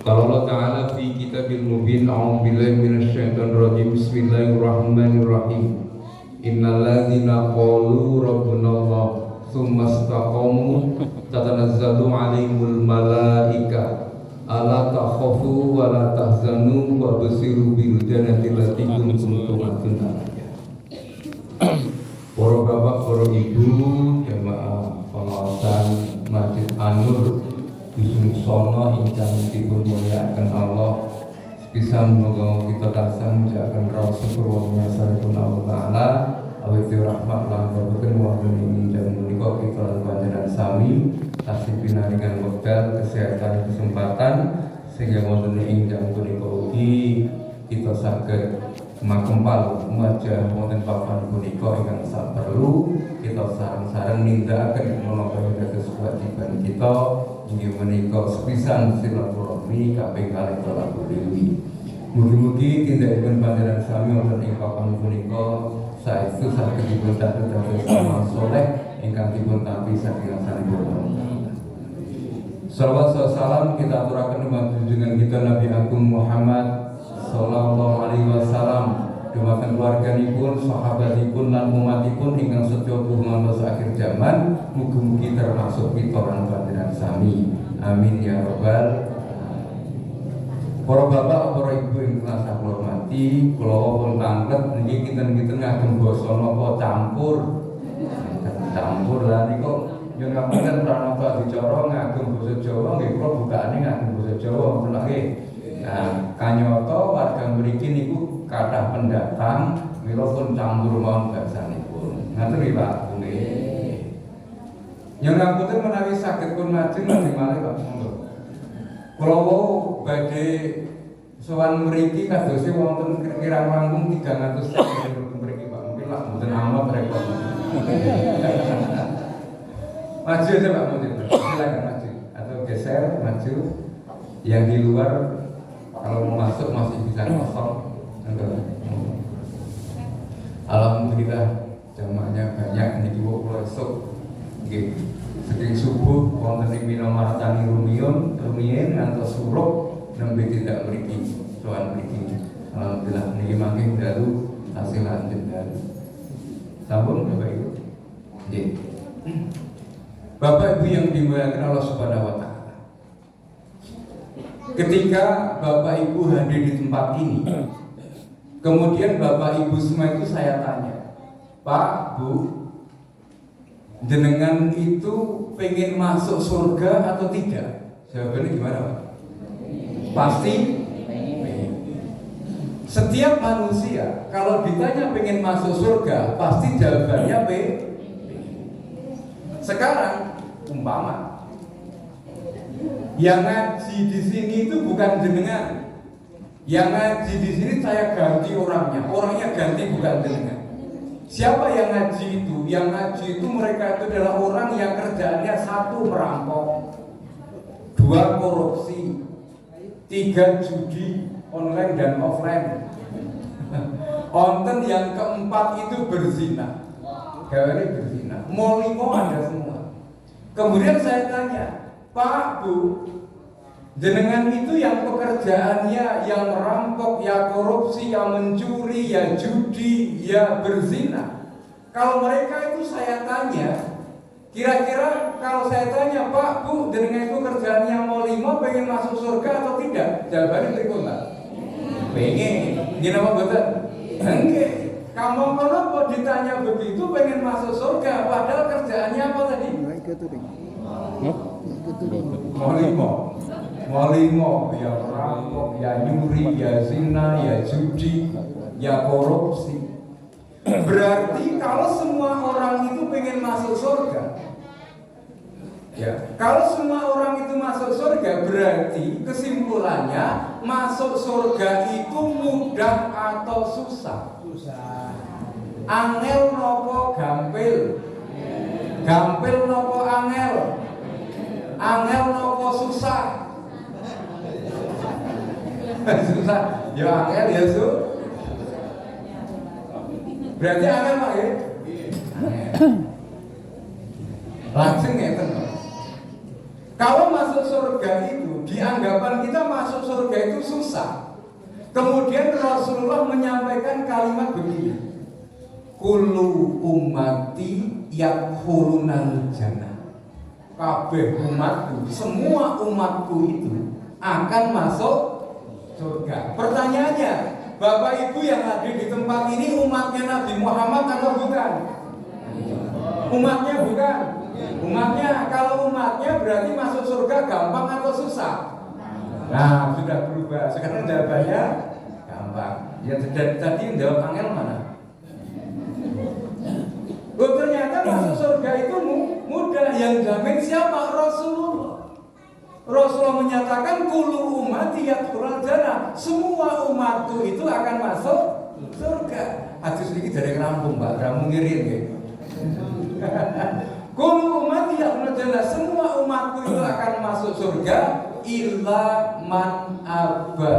Qala Allah Ta'ala fi kitabil mubin a'udzu billahi minasyaitonir rajim bismillahirrahmanirrahim innal ladzina qalu rabbuna Allah tsumma istaqamu tatanazzalu 'alaihimul malaika alla takhafu wa la tahzanu wa basiru bil jannati allati kuntum tu'adun. Para bapak, para ibu, jamaah pengawasan Masjid An-Nur Dusun Sono ingkang dipunmulyakaken Allah, sepisan muga kita tansah mujahaken raos syukur wa nyasaripun Allah Ta'ala awit rahmat lan berkah wonten ing jam menika kita lan panjenengan sami tasih pinaringan wekdal kesehatan kesempatan sehingga wonten ing jam punika ugi kita saged makempal wajah wonten papan punika ingkang sak perlu kita sareng-sareng nindakaken menapa dados kewajiban kita inggih menika sepisan silaturahmi kaping kalih kala dewi. Mugi-mugi tindakipun panjenengan sami wonten ing papan punika saestu saged dipun dados amal saleh ingkang dipun tampi saking asalipun. Salawat salam kita aturaken dumateng junjungan kita Nabi Agung Muhammad sallallahu alaihi wasallam, dumateng keluarganipun, sahabatipun lan umatipun ingkang setya ngantos akhir zaman. Mugi-mugi termasuk pitoran panjenengan sami. Amin ya rabbal alamin. Para bapak, para ibu yang telah saya hormati, kula pun tanglet niki kinten-kinten ngagem basa napa campur. Campur lah niku yen ngapunten pranata dicara ngagem basa Jawa nggih kula bukaane ngagem basa Jawa ngoten nggih. Nah, kanyata warga mriki niku kathah pendatang, mila pun campur mawon basanipun. Ngaten nggih Pak, nggih. Yen ngapunten menawi saged pun maju malih Pak, monggo. Kula wau badhe sowan mriki kados wonten kira-kira langkung 300 tahun mriki Pak. Mungkin lak mboten amat repot. Maju aja Pak, maju. Silakan maju atau geser maju. Yang di luar kalau mau masuk masih bisa kosong. Alhamdulillah jamaahnya banyak niki kula esuk nggih saking subuh wonten ing Minomartani rumiyin ngantos surup nembe tindak mriki sowan mriki. Alhamdulillah niki mangke dalu hasil lanjut dalu. Sampun Bapak Ibu. Nggih. Bapak Ibu yang dimuliakan Allah Subhanahu wa taala. Ketika Bapak Ibu hadir di tempat ini, kemudian Bapak Ibu semua itu saya tanya, Pak, Bu, jenengan itu pengen masuk surga atau tidak? Jawabannya gimana Pak? Pasti pengen. Setiap manusia kalau ditanya pengen masuk surga, pasti jawabannya pengen. Sekarang umpama yang ngaji di sini itu bukan jenengan. Yang ngaji di sini saya ganti orangnya ganti bukan jenengan. Siapa yang ngaji itu? Yang ngaji itu mereka itu adalah orang yang kerjaannya 1 merampok, 2 korupsi, 3 judi online dan offline. Onten yang keempat itu berzina. Gawe berzina. Molimo ada semua. Kemudian saya tanya, Pak, Bu, jenengan itu yang pekerjaannya yang merampok, ya korupsi, ya mencuri, ya judi, ya berzina. Kalau mereka itu saya tanya, kira-kira kalau saya tanya, Pak, Bu, jenengan itu kerjaannya mau 5 pengen masuk surga atau tidak? Jawabannya berikut Pak. Pengen. Gimana betul? Enggak. Kamu kenapa ditanya begitu pengen masuk surga? Padahal kerjaannya apa tadi? Molimo, ya merampok, ya nyuri, ya zina, ya judi, ya korupsi. Berarti kalau semua orang itu pengen masuk surga, ya, kalau semua orang itu masuk surga, berarti kesimpulannya masuk surga itu mudah atau susah? Susah. Angel nopo gampil? Gampil nopo angel? Angel nopo susah? Susah. Ya angel ya su. Berarti angel Pak ya? Langsung ngeten. Kalau masuk surga itu di susah. Kemudian Rasulullah menyampaikan kalimat begini, kullu ummati yadkhulunal jannah. Kabeh umatku, semua umatku itu akan masuk surga. Pertanyaannya, Bapak Ibu yang hadir di tempat ini umatnya Nabi Muhammad atau bukan? Umatnya bukan. Umatnya, kalau umatnya berarti masuk surga gampang atau susah? Nah, sudah berubah. Sekarang jawabannya gampang. Ya tadi yang jawab angel mana? Oh, ternyata masuk surga itu mudah. Yang jamin siapa? Rasulullah. Rasulullah menyatakan kullu ummati yadkhulul jannah. Semua umatku itu akan masuk surga. Hadis sedikit dari Lampung, Mbak. Kamu ngirim ya. Kullu ummati yadkhulul jannah. Semua umatku itu akan masuk surga illa man aba,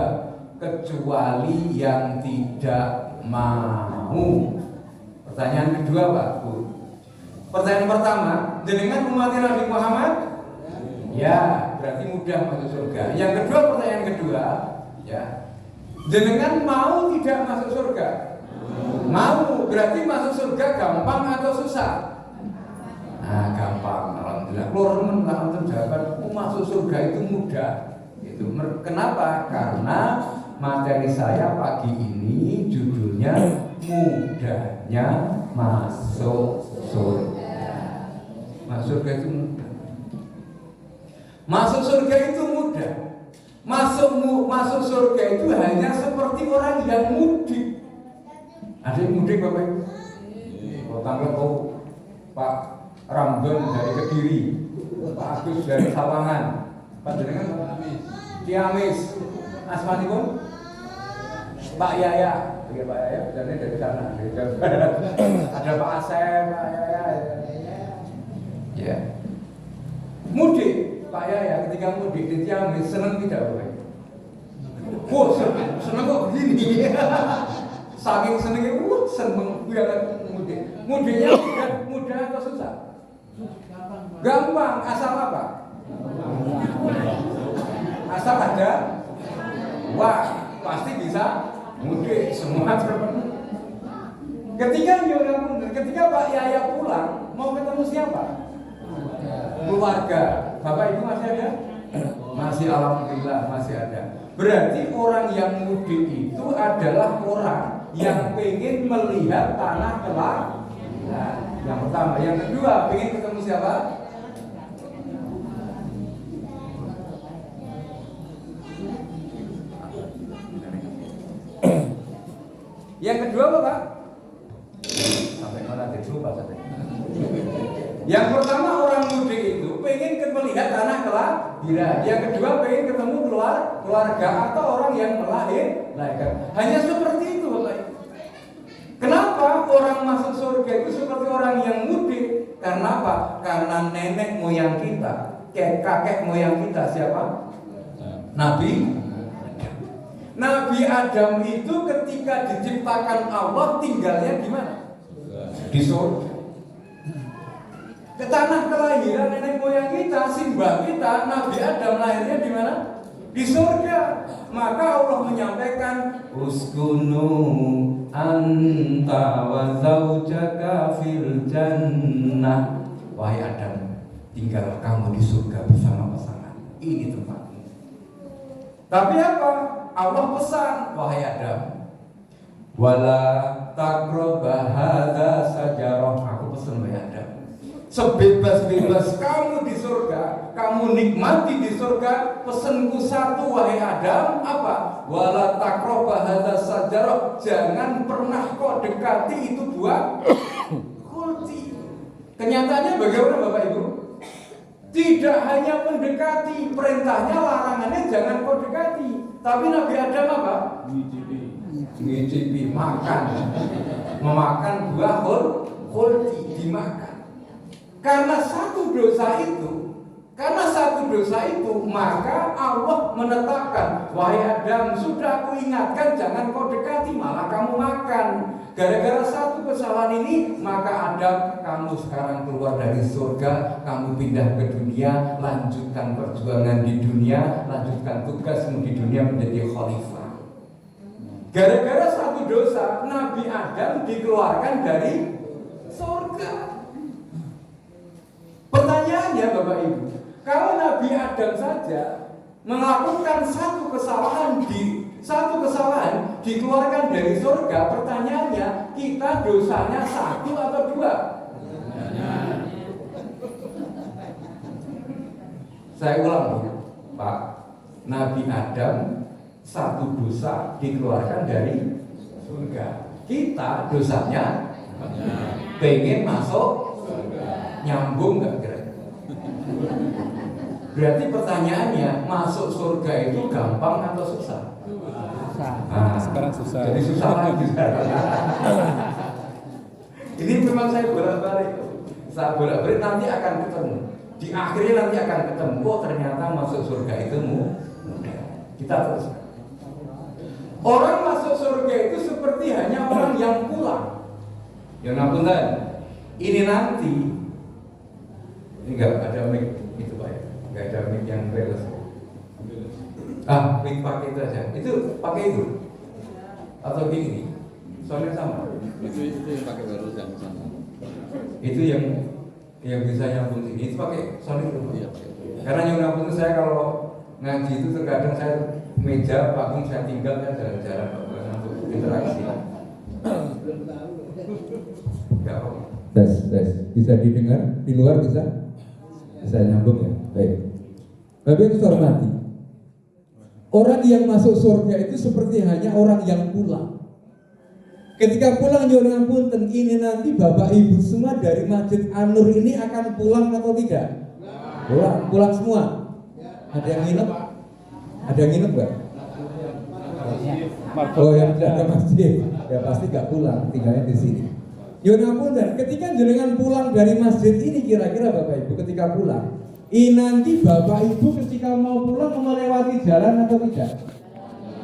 kecuali yang tidak mau. Pertanyaan kedua, Pak Bu. Pertanyaan pertama, dengan umat Nabi Muhammad, ya berarti mudah masuk surga. Yang kedua, pertanyaan kedua, ya, dengan mau tidak masuk surga? Mau, berarti masuk surga gampang atau susah? Nah, gampang. Alhamdulillah. Keluar menurut jawaban, masuk surga itu mudah. Itu kenapa? Karena materi saya pagi ini judulnya mudahnya masuk surga. Masuk surga itu mudah. Masuk surga itu mudah. Masuk surga itu hanya seperti orang yang mudik. Ada yang mudik Bapak Ibu? Oh, tanggal Pak Ramdan dari Kediri, Pak Agus dari Sawangan, Pak Jenengan Ciamis, Asmanipun Pak Yaya, ya Pak Yaya, dari sana, dari Jawa Barat. Ada Pak Asep, Pak Yaya, ya. Mudik, Pak Yaya ketika mudik di Ciamis senang tidak Bapak? Wah, senang kok begini. Saking senangnya, senang banget mudik. Mudiknya mudah atau susah? Gampang, asal apa? Asal ada wah, pasti bisa mudik, semua terpenuhi. Ketika Pak Yaya pulang, mau ketemu siapa? Keluarga. Bapak Ibu masih ada? Masih, alhamdulillah masih ada. Berarti orang yang mudik itu adalah orang yang pengen melihat tanah kelahiran. Nah, yang pertama, yang kedua, pengen ketemu siapa? Yang kedua apa Pak? Sampai mana tadi lupa sampai. Yang pertama orang mudik itu pengen melihat tanah kelahiran. Yang kedua pengen ketemu keluarga atau orang yang melahirkan. Hanya seperti itu Bapak. Kenapa orang masuk surga itu seperti orang yang mudik? Karena apa? Karena nenek moyang kita, kakek moyang kita siapa? Nabi Adam itu ketika diciptakan Allah tinggalnya di mana? Di surga. Ke tanah kelahiran nenek moyang kita, simbah kita, Nabi Adam lahirnya di mana? Di surga. Maka Allah menyampaikan uskunu anta wa zaujaka fil jannah. Wahai Adam, tinggal kamu di surga bersama pasangan. Ini tempatmu. Tapi apa? Allah pesan, wahai Adam, wala taqraba hadza sajarah. Aku pesan wahai Adam, sebebas-bebas kamu di surga, kamu nikmati di surga. Pesanku satu wahai Adam, apa? Wala taqraba hadza sajarah. Jangan pernah kau dekati itu buah khuldi. Kenyataannya bagaimana Bapak Ibu? Tidak hanya mendekati, perintahnya, larangannya jangan kau dekati. Tapi Nabi Adam apa? Ngicipi, makan. Memakan buah khuldi, dimakan. Karena satu dosa itu, Karena satu dosa itu, maka Allah menetapkan, wahai Adam, sudah aku ingatkan jangan kau dekati, malah kamu makan. Gara-gara satu kesalahan ini, maka Adam, kamu sekarang keluar dari surga, kamu pindah ke dunia, lanjutkan perjuangan di dunia, lanjutkan tugasmu di dunia menjadi khalifah. Gara-gara satu dosa, Nabi Adam dikeluarkan dari surga. Pertanyaannya Bapak Ibu, kalau Nabi Adam saja melakukan satu kesalahan dikeluarkan dari surga, pertanyaannya, kita dosanya satu atau dua? Saya ulang, Pak. Nabi Adam satu dosa dikeluarkan dari surga. Kita dosanya pengen masuk surga. Nyambung nggak kira? Berarti pertanyaannya, masuk surga itu gampang atau susah? Susah. Nah, Sekarang susah. jadi susah lagi sekarang. Ini memang saya bolak-balik. Saat bolak-balik nanti akan ketemu. Di akhirnya nanti akan ketemu. Oh ternyata masuk surga itu mudah. Kita terus. Orang masuk surga itu seperti hanya orang yang pulang. Yang ngapunten. Ini nanti. Ini enggak ada mic itu Pak ya. Enggak ada mic yang wireless. Mic pakai itu aja. Itu pakai itu. Atau gini. Soalnya sama. Itu yang pakai wireless yang sana. Itu yang bisa nyambung sini. Itu pakai soalnya itu. Iya, pakai itu. Karena yang nyambung saya kalau ngaji itu terkadang saya meja panggung saya tinggal kan jalan-jalan untuk interaksi. Enggak apa-apa. Tes. Bisa didengar? Di luar bisa? Bisa nyambung ya? Baik. Bapak Ibu hormati. Orang yang masuk surga itu seperti hanya orang yang pulang. Ketika pulang nyuwun ngapunten, ini nanti Bapak Ibu semua dari Masjid An-Nur ini akan pulang atau tidak? Pulang semua. Ada yang nginep? Ada yang nginep nggak? Oh yang tidak ada masjid, ya pasti nggak pulang, tinggalnya di sini. Nyuwun ngapunten, ketika jenengan pulang dari masjid ini kira-kira Bapak Ibu ketika pulang, ini nanti Bapak Ibu ketika mau pulang melewati jalan atau tidak?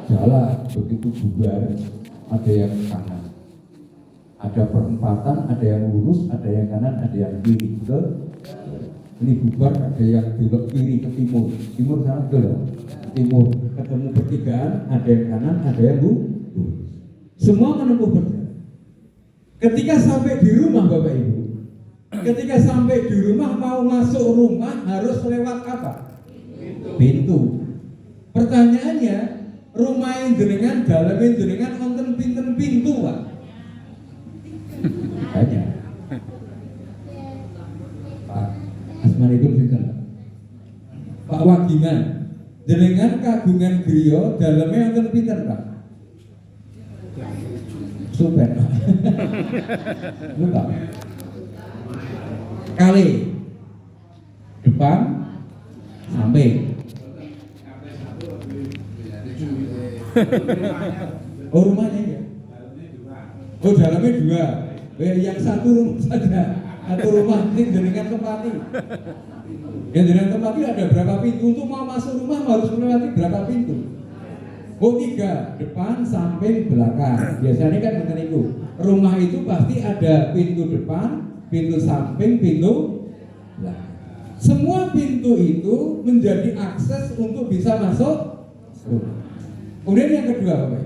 Jalan, begitu bubar, ada yang kanan, ada perempatan, ada yang lurus, ada yang kanan, ada yang kiri, betul? Ini bubar, ada yang belok kiri ke timur sana betul? Timur, ketemu pertigaan, ada yang kanan, ada yang lurus. Semua menempuh perjalanan. Ketika sampai di rumah Bapak Ibu, ketika sampai di rumah mau masuk rumah harus lewat apa? Pintu. Pertanyaannya, rumah yang jenengan, dalam yang jenengan wonten pinten pintu, Pak? Tanya. Pak, asmanipun sinten? Pak Wagiman, jenengan kagungan griya, dalamnya wonten pinten, Pak? Super, Pak. Lupa. Kali depan samping. Oh rumahnya ya. Oh dalamnya dua. Yang satu rumah saja. Satu rumah ini jenengan tempati. Yang jenengan tempati ada berapa pintu? Untuk mau masuk rumah harus melewati berapa pintu? Oh 3, depan, samping, belakang. Biasanya kan benar itu. Rumah itu pasti ada pintu depan, pintu samping, pintu belakang. Semua pintu itu menjadi akses untuk bisa masuk rumah. Kemudian yang kedua, Bapak,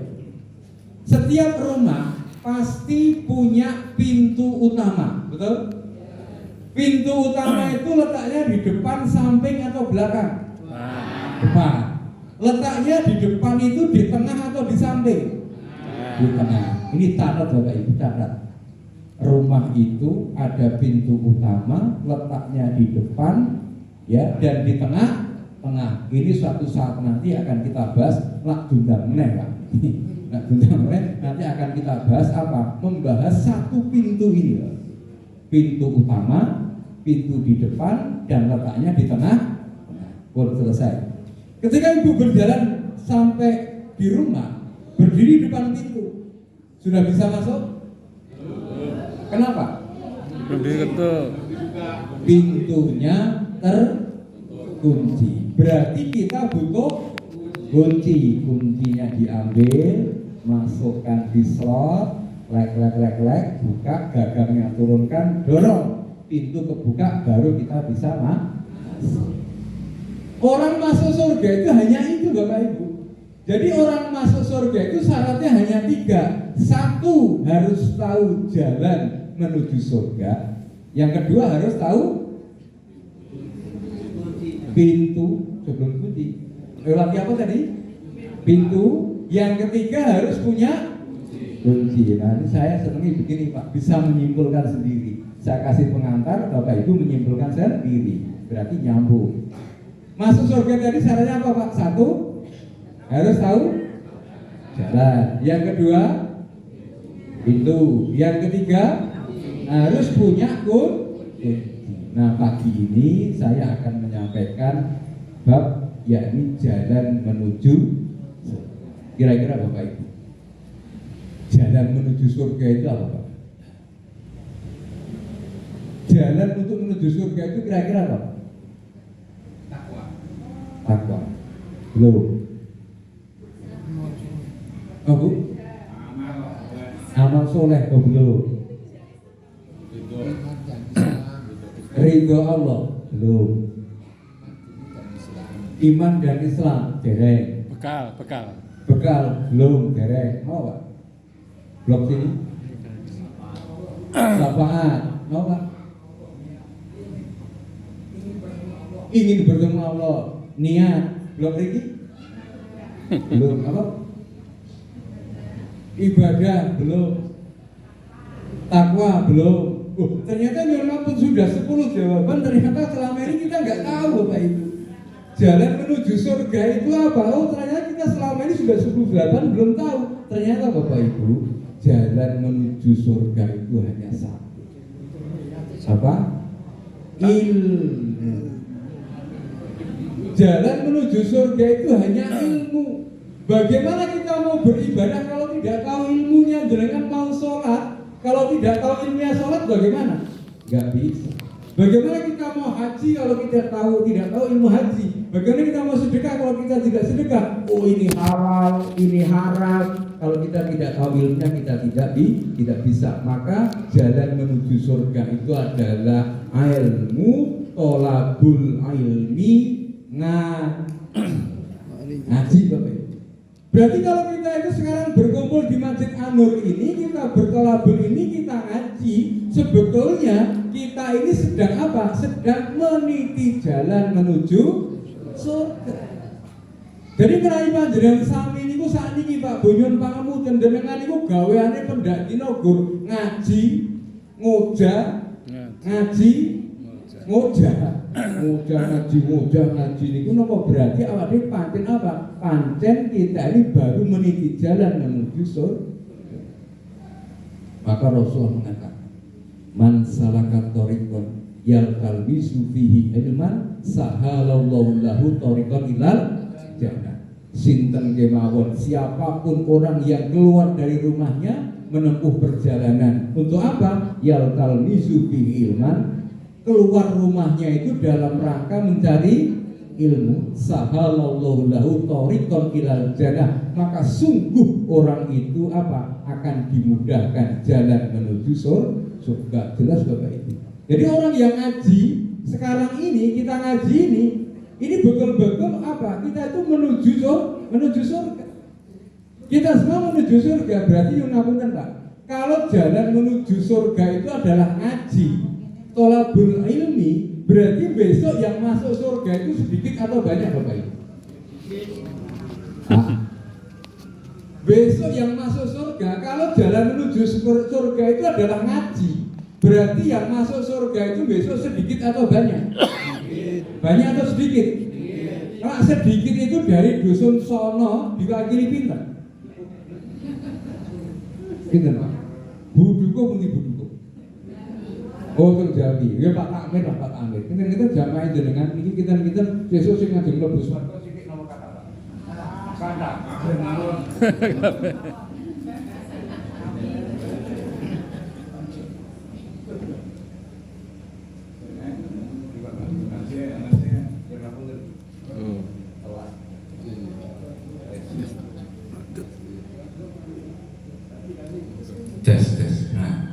setiap rumah pasti punya pintu utama, betul? Pintu utama itu letaknya di depan, samping atau belakang? Depan. Letaknya di depan itu di tengah atau di samping? Di tengah. Ini catat Bapak Ibu, catat. Rumah itu ada pintu utama, letaknya di depan, ya, dan di tengah. Ini suatu saat nanti akan kita bahas. Nak dundang meneh, Pak. Nak dundang meneh nanti akan kita bahas apa? Membahas satu pintu ini, Pak. Pintu utama, pintu di depan, dan letaknya di tengah. Pun selesai. Ketika ibu berjalan sampai di rumah, berdiri depan pintu, sudah bisa masuk? Kenapa? Belum diketuk. Pintunya tertutup. kunci. Berarti kita butuh kunci. Kuncinya diambil, masukkan di slot, lek, buka, gagangnya turunkan, dorong, pintu kebuka, baru kita bisa masuk. Orang masuk surga itu hanya itu, Bapak Ibu. Jadi orang masuk surga itu syaratnya hanya 3. 1, harus tahu jalan menuju surga. Yang kedua, harus tahu pintu sebelum kunci. Lewat apa tadi? Pintu. Yang ketiga, harus punya kunci. Nah, ini saya senangi begini, Pak, bisa menyimpulkan sendiri. Saya kasih pengantar, Bapak Ibu menyimpulkan sendiri. Berarti nyambung. Masuk surga tadi syaratnya apa, Pak? 1, harus tahu jalan. Yang kedua, pintu. Yang ketiga, harus punya kunci. Nah, pagi ini saya akan menyampaikan bab yakni jalan menuju surga. Kira-kira Bapak Ibu, jalan menuju surga itu apa, Pak? Jalan untuk menuju surga itu kira-kira apa? Takwa. Belum. Oh, Bu? Amal soleh. Oh, belum. Ridho Allah. Belum. Iman dan Islam. Dereng. Bekal. Belum. Dereng. Mau, Pak? Blok sini. Syafaat. Mau, Pak? Ingin bertemu Allah. Niat. Belum lagi? Belum. Apa? Ibadah. Belum. Takwa. Belum. Ternyata memang pun sudah 10 jawaban. Ternyata selama ini kita nggak tahu, Bapak Ibu. Jalan menuju surga itu apa? Oh, ternyata kita selama ini sudah 10 jawaban belum tahu. Ternyata Bapak Ibu, jalan menuju surga itu hanya satu. Apa? Ilmu. Jalan menuju surga itu hanya ilmu. Bagaimana kita mau beribadah kalau tidak tahu ilmunya? Jangan mau sholat, kalau tidak tahu ilmunya sholat bagaimana? Gak bisa. Bagaimana kita mau haji kalau kita tidak tahu ilmu haji? Bagaimana kita mau sedekah kalau kita tidak sedekah? Oh, ini halal, ini haram. Kalau kita tidak tahu ilmunya, kita tidak bisa. Maka jalan menuju surga itu adalah ilmu, tolabul ilmi, ngaji, Bapak Ibu. Berarti kalau kita itu sekarang berkumpul di Masjid An-Nur ini, kita bertolabul ini, kita ngaji, sebetulnya kita ini sedang apa? Sedang meniti jalan menuju surga. Jadi kerai panjenengan sami niku sakniki Pak Bonyon Pangemuten jenengan niku gaweane pendaki Nogor ngaji, ngaji niku napa berarti awake pancen apa? Pancen kita ini baru meniti jalan menuju surga. Maka Rasulullah mengatakan, man salaka thariqan yaltalbisu fihi ilman sahalallahu lahu thariqan ilal jannah. Sinten kemawon siapapun orang yang keluar dari rumahnya menempuh perjalanan untuk apa? Yaltalbisu fihi ilman, keluar rumahnya itu dalam rangka mencari ilmu, sahalallahu lahu thariqan ilal jannah, maka sungguh orang itu apa? Akan dimudahkan jalan menuju surga. Jelas Bapak Ibu. Jadi orang yang ngaji sekarang ini, kita ngaji ini betul-betul apa? Kita itu menuju surga. Kita semua menuju surga. Berarti yang ngapunten Pak, kalau jalan menuju surga itu adalah ngaji, tolabul ilmi, berarti besok yang masuk surga itu sedikit atau banyak Bapak Ibu? Besok yang masuk surga, kalau jalan menuju surga itu adalah ngaji, berarti yang masuk surga itu besok sedikit atau banyak? Banyak atau sedikit? Kalau sedikit itu dari dusun sono diwakili pinter? Pinter Pak? Buduko pun buduko. Oh, terjadi. Ya Pak Takmir lah Pak Takmir. Kita jamaah jenengan ini kita besok sing ngajeng mlebu swarga sithik nomor kata. Kata. tes. Nah,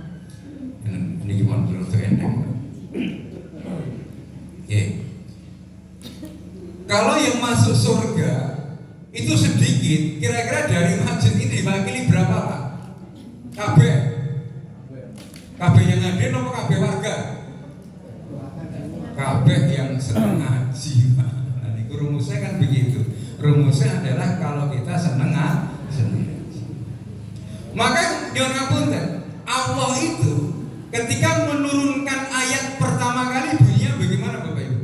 ini gimana menurut ending? Kalau yang masuk surga itu sedikit, kira-kira dari masjid ini diwakili berapa Pak? Kabeh yang hadir apa kabeh warga? Kabeh yang seneng ngaji. Nah, itu rumusnya kan begitu. Rumusnya adalah kalau kita seneng ngaji. Maka jangan ngapunten, Allah itu ketika menurunkan ayat pertama kali bunyinya bagaimana Bapak Ibu?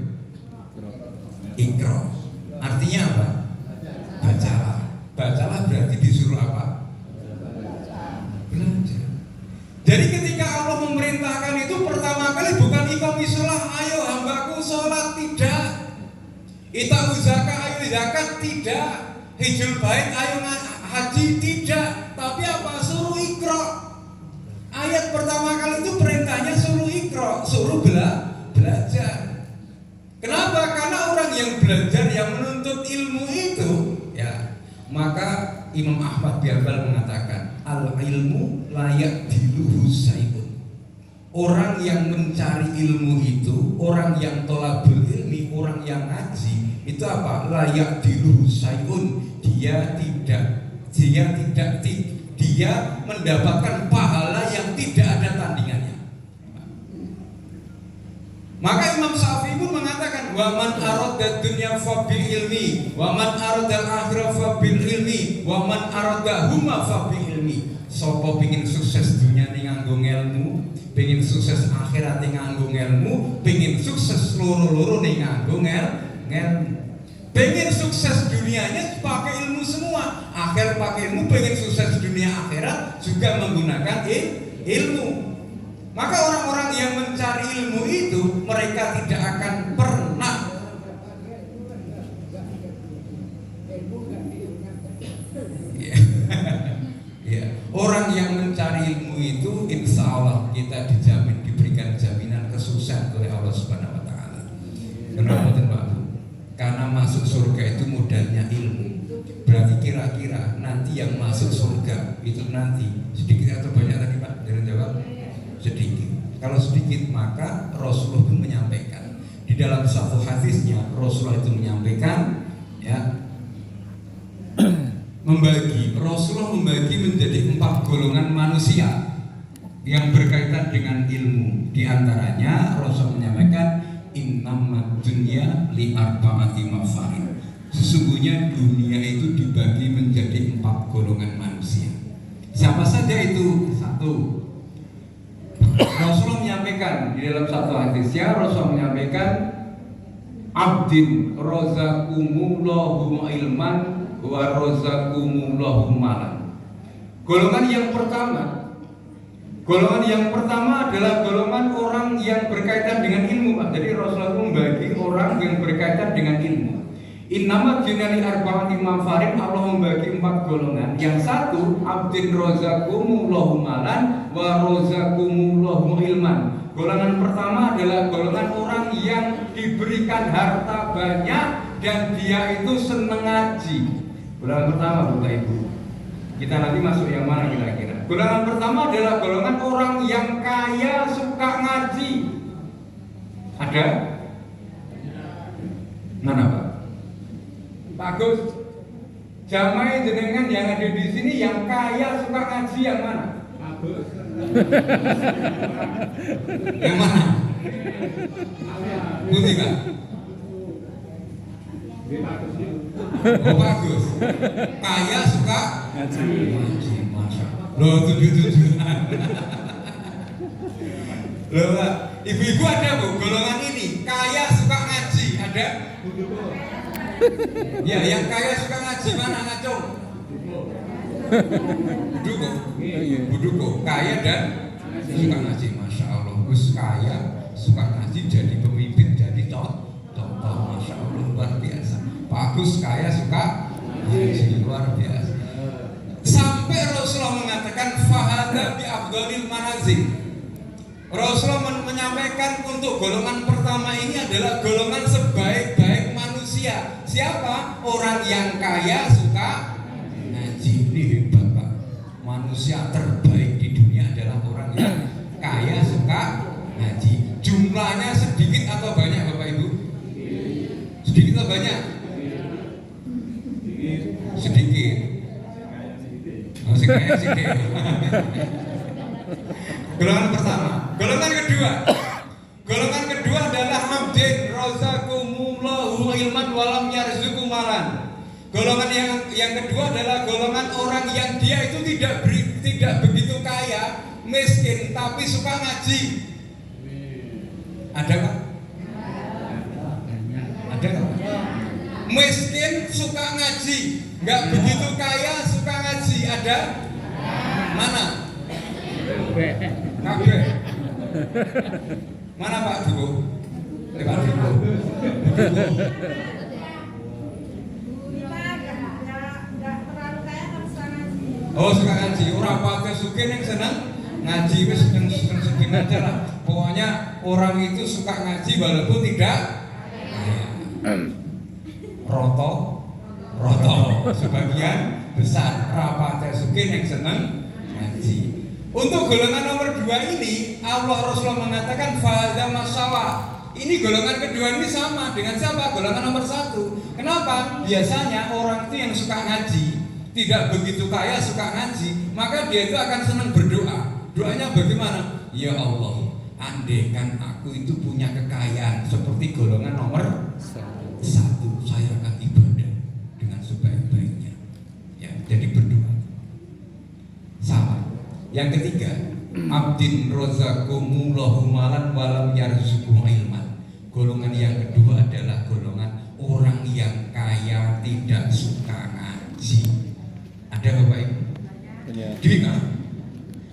Iqra. Artinya apa? Bacalah berarti disuruh apa? Belajar. Jadi ketika Allah memerintahkan itu pertama kali bukan iqamis shalah, ayo hambaku sholat, tidak. Itamu zakat, ayo zakat, tidak. Hijul bait, ayo haji, tidak. Tapi apa? Suruh iqra. Ayat pertama kali itu perintahnya suruh iqra, suruh belajar. Kenapa? Karena orang yang belajar, yang menuntut ilmu itu, ya, maka Imam Ahmad bin Hanbal mengatakan, al-ilmu layak diluhu saibun. Orang yang mencari ilmu itu, orang yang tolabul ilmi, orang yang ngaji, itu apa? Layak diluhu saibun. Dia mendapatkan pahala yang tidak ada tandingannya. Maka Imam Syafi'i pun mengatakan, wa man arada dunya fa bil ilmi, wa man arada akhirah fa bil ilmi, wa man arada huma fa bil ilmi. Sapa pengin sukses dunia ning nganggo ilmu, pengin sukses akhirat ning nganggo ilmu, pengin sukses loro-loro ning nganggo ilmu. Pengen sukses dunianya pakai ilmu semua, akhir pakai ilmu. Pengen sukses dunia akhirat juga menggunakan ilmu. Maka orang-orang yang mencari ilmu itu mereka tidak akan pernah orang yang mencari ilmu itu insya Allah kita dijamin, diberikan jaminan kesuksesan oleh Allah Subhanahu Wa Taala. Kenapa Pak? Karena masuk surga itu modalnya ilmu. Berarti kira-kira nanti yang masuk surga itu nanti sedikit atau banyak tadi Pak? Jangan jawab. Sedikit. Kalau sedikit maka Rasulullah pun menyampaikan di dalam satu hadisnya, Rasulullah itu menyampaikan, ya, Rasulullah membagi menjadi 4 golongan manusia yang berkaitan dengan ilmu. Di antaranya Rasul menyampaikan, innamad dunya li arba'ati mafarid. Sesungguhnya dunia itu dibagi menjadi 4 golongan manusia. Siapa saja itu? 1. Rasulullah menyampaikan di dalam satu hadisnya, Rasulullah menyampaikan, abdin rozakumullahu ilman wa rozakumullahu malan. Golongan yang pertama adalah golongan orang yang berkaitan dengan ilmu, Pak. Jadi Rasulullah membagi orang yang berkaitan dengan ilmu. Innama junali arba'ati mafarin, Allah membagi 4 golongan. Yang satu, abdin rozakumullahu malan wa rozakumullahu ilman. Golongan pertama adalah golongan orang yang diberikan harta banyak dan dia itu senang ngaji. Golongan pertama, Bapak Ibu. Kita nanti masuk yang mana kira-kira? Golongan pertama adalah golongan orang yang kaya suka ngaji. Ada? Mana Pak? Bagus. Jamaah jenengan yang ada di sini yang kaya suka ngaji yang mana? Bagus. Yang mana? Putih Kak? Oh bagus. Kaya suka ngaji. Masya. Loh 7-7-an. Loh Pak, ibu-ibu ada Bu golongan ini kaya suka ngaji, ada? Ya, yang kaya suka ngaji mana ngacung? Buduko, kaya dan suka ngaji, masya Allah. Gus kaya suka ngaji jadi pemimpin, jadi contoh, masya Allah luar biasa. Bagus kaya suka ngaji luar biasa. Sampai Rasulullah mengatakan fahada bi afdhalil manazil. Rasulullah menyampaikan untuk golongan pertama ini adalah golongan sebaik-baik manusia. Siapa? Orang yang kaya suka ngaji. Ini hebat Pak. Manusia terbaik di dunia adalah orang yang kaya suka ngaji. Jumlahnya sedikit atau banyak Bapak Ibu? Sedikit atau banyak? Sedikit. Oh, sedikit. Golongan pertama. Golongan kedua. Golongan kedua adalah abdin razaqakumullahu ilman walam yarzuqu malan. Golongan yang kedua adalah golongan orang yang dia itu tidak begitu kaya, miskin tapi suka ngaji. Ada Pak? Ada Pak? Miskin suka ngaji, nggak begitu kaya suka ngaji. Ada? Mana? Kabeh. Mana Pak Duo? Pak Duo. Oh suka ngaji, orang pakai suka yang senang ngaji, wes seneng aja lah. Pokoknya orang itu suka ngaji walaupun tidak roto sebagian besar rapatnya suka yang senang ngaji. Untuk golongan nomor 2 ini Allah Rasulullah mengatakan fahadha masawa. Ini golongan kedua ini sama dengan siapa? Golongan nomor 1. Kenapa? Biasanya orang itu yang suka ngaji, tidak begitu kaya suka ngaji, maka dia itu akan senang berdoa. Doanya bagaimana? Ya Allah, andaikan aku itu punya kekayaan seperti golongan nomor 1, saya akan ibadah dengan sebaik-baiknya. Ya, jadi berdoa. Sama. Yang ketiga, abdin razaqakumullahu malan walam yarzuqhu ilman. Golongan yang kedua adalah golongan orang yang kaya tidak suka ngaji. Ada Bapak Ibu?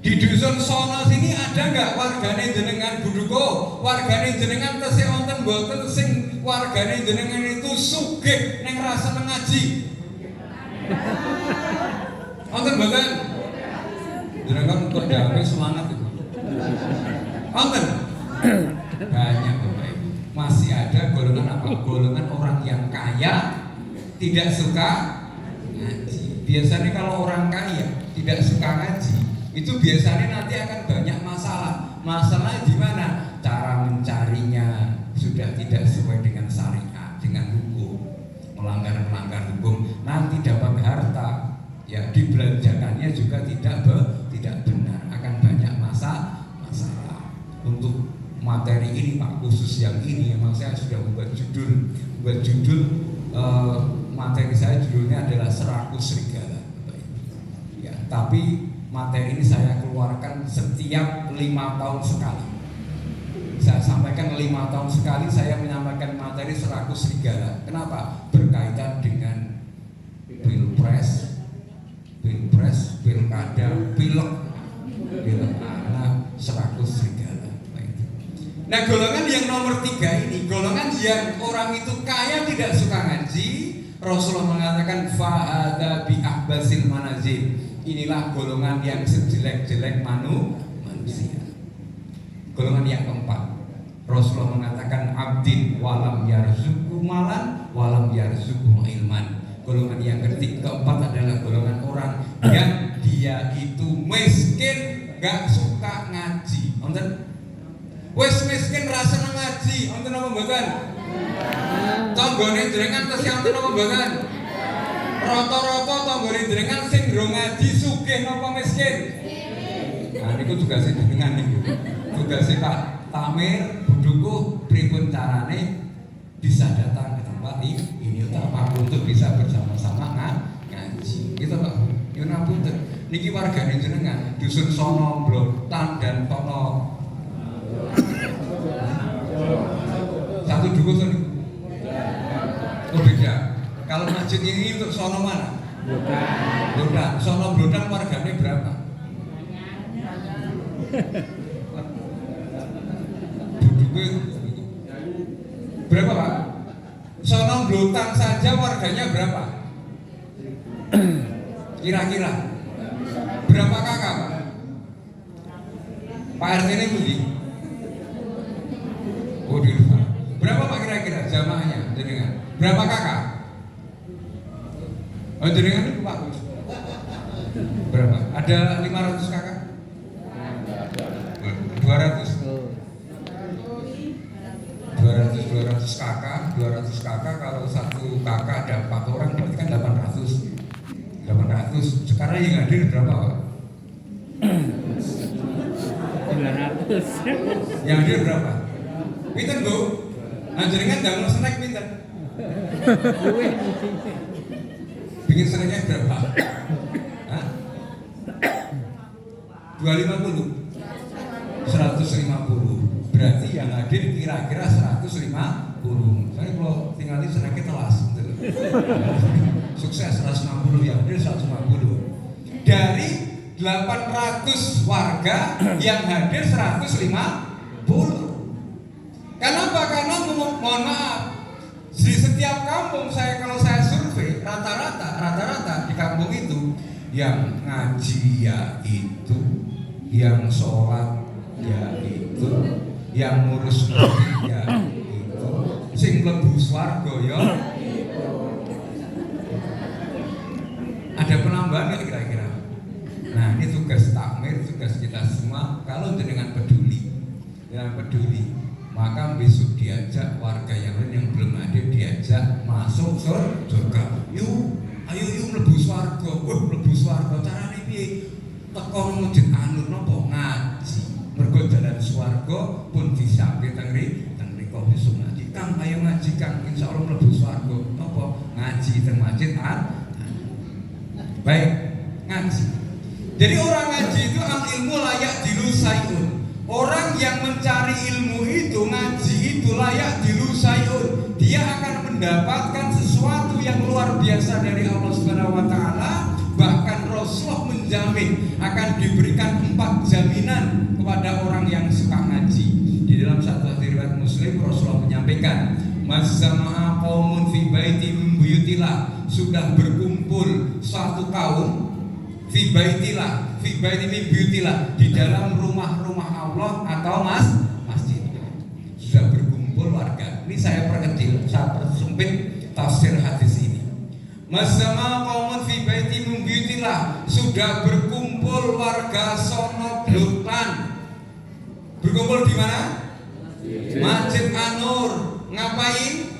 Di dusun sono sini ada nggak wargane jenengan Buduko, wargane jenengan tesih wonten mboten sing wargane jenengan itu sugih ning rasa ngaji? Wonten mboten? Jenengan kok damai semangat itu. Wonten? Banyak Bapak Ibu. Masih ada golongan apa? Golongan orang yang kaya tidak suka ngaji. Biasanya kalau orang kaya tidak suka ngaji, itu biasanya nanti akan banyak masalah. Masalahnya di mana? Cara mencarinya sudah tidak sesuai dengan syariat, dengan hukum, melanggar hukum. Nanti dapat harta, ya dibelanjakannya juga tidak benar, akan banyak masalah. Untuk materi ini Pak, khusus yang ini memang saya sudah membuat judul materi saya judulnya adalah Serakus Serigala. Ya, tapi materi ini saya keluarkan setiap 5 tahun sekali. Saya sampaikan 5 tahun sekali saya menyampaikan materi Serakus Serigala. Kenapa? Berkaitan dengan pilpres, pilkada, pilek, Serakus Serigala. Nah, golongan yang nomor 3 ini, golongan yang orang itu kaya tidak suka ngaji, Rasulullah mengatakan fa'adha bi'ahbasil manazil. Inilah golongan yang sejelek-jelek manusia. Golongan yang keempat, Rasulullah mengatakan abdin walam yarzuqhu malan walam yarzuqhu ilman. Golongan yang keempat adalah golongan orang yang dia itu miskin, gak suka ngaji. Nonton? Wes miskin rasa ngaji, nonton apa mboten? Tanggane jenengan tes yang nonton apa mboten? Rata-rata tanggane jenengan sing ndro ngaji sugih napa miskin? Nah niku tugas jenengan niku. Tugas Pak Tamir Buduku pripun carane bisa datang ke tempat ini untuk bisa bersama-sama ngaji. Gitu Pak. Yo napunten. Niki wargane jenengan dusun sono Blotan dan Tono. Satu dusun. Oh beda. Kalau masjid ini untuk sono mana? Blotan. Sono Blotan warganya berapa? Berapa Pak? Sono Blotan saja warganya berapa? Kira-kira berapa kakak Pak? Pak RT ini budi? Oh di rumah. Berapa Pak kira-kira jamaahnya jenengan? Berapa kakak? Oh jenengan itu Pak. Berapa? Ada 500 kakak? Sekarang yang hadir berapa Pak? 900. Yang hadir berapa? Pinten Bu? Anjringan damel snack pinten? Bikin snacknya berapa? Hah? 250? 150. Berarti yang hadir kira-kira 150. Saya kalau tinggal di snacknya telas gitu. Sukses 160, yang hadir 150. Dari 800 warga yang hadir 150. Kenapa? Karena mohon maaf, di setiap kampung kalau saya survei rata-rata di kampung itu yang ngaji ya itu, yang sholat ya itu, yang ngurus masjid ya itu, sing mlebu swarga ya. Ada penambahan nggak kira-kira? Nah ini tugas takmir, tugas kita semua. Kalau dengan peduli, maka besok diajak warga yang lain yang belum hadir, diajak masuk surga. Ayo mlebu swarga. Mlebu swarga carane piye? Teko Masjid An-Nur napa ngaji. Mergo jalan swarga pun disampir teng mriku besok ngaji. Kang ayo ngaji Kang, insyaallah mlebu swarga. Napa? Ngaji teng Masjid An-Nur. Baik, ngaji. Jadi orang ngaji itu ilmu layak dilusaiun. Orang yang mencari ilmu itu, ngaji itu layak dilusaiun. Dia akan mendapatkan sesuatu yang luar biasa dari Allah Subhanahu wa taala. Bahkan Rasulullah menjamin akan diberikan 4 jaminan kepada orang yang suka ngaji. Di dalam satu riwayat Muslim Rasulullah menyampaikan, "Mazzama'a qaumun fi baiti min buyutillah." Sudah berkumpul satu kaum fi baiti min buyutillah, di dalam rumah-rumah Allah atau masjid. Sudah berkumpul warga. Ini saya perkecil, saya persempit tafsir hadis ini. Mazzama qaumun fi baiti min buyutillah, sudah berkumpul warga sono blotan. Berkumpul di mana? Masjid An-Nur. Ngapain?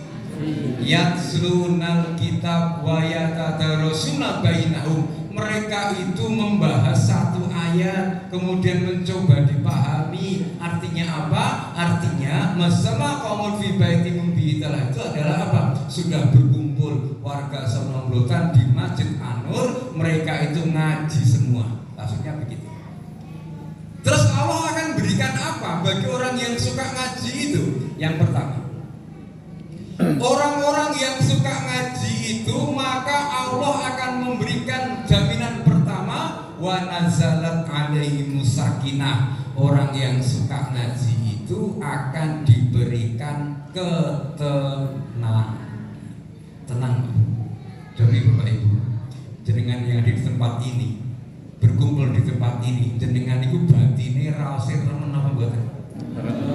Yatslunal kitab wa yatadarasuna bainahum. Mereka itu membahas satu ayat, kemudian mencoba dipahami artinya apa? Artinya masama qaumul fi baiti min buyutillah itu adalah apa? Sudah berkumpul warga Sonoblotan di Masjid An-Nur, mereka itu ngaji semua. Maksudnya begitu. Terus Allah akan berikan apa bagi orang yang suka ngaji itu? Yang pertama, orang-orang yang suka ngaji itu, maka Allah akan memberikan jaminan pertama, wa nazalat alaihimus sakinah. Orang yang suka ngaji itu akan diberikan ketenangan. Tenang, demi Bapak Ibu, jenengan yang di tempat ini, berkumpul di tempat ini, jenengan itu batine raos remen apa mboten?